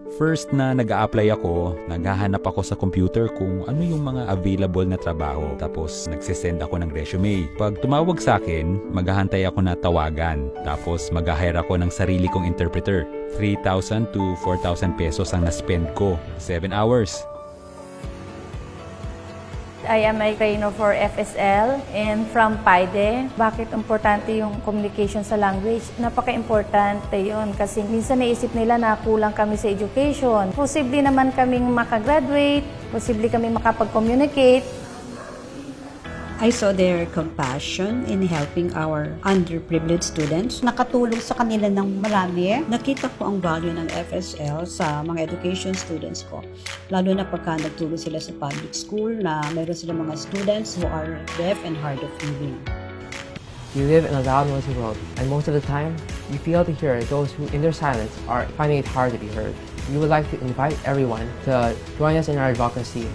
First na nag-a-apply ako, naghahanap ako sa computer kung ano yung mga available na trabaho. Tapos nagsisend ako ng resume. Pag tumawag sa akin, maghahantay ako na tawagan. Tapos mag-hire ako ng sarili kong interpreter. 3,000 to 4,000 pesos ang na-spend ko. 7 hours. I am a trainer for FSL and from PAIDE. Bakit importante yung communication sa language? Napaka-importante yun kasi minsan naisip nila na kulang kami sa education. Posible naman kaming makagraduate, posible kami makapag-communicate. I saw their compassion in helping our underprivileged students. Nakatulong sa kanila ng marami. Nakita ko ang value ng FSL sa mga education students ko. Lalo na pagka nagturo sila sa public school na meron sila mga students who are deaf and hard of hearing. We live in a loud, noisy world, and most of the time, we fail to hear those who, in their silence, are finding it hard to be heard. We would like to invite everyone to join us in our advocacy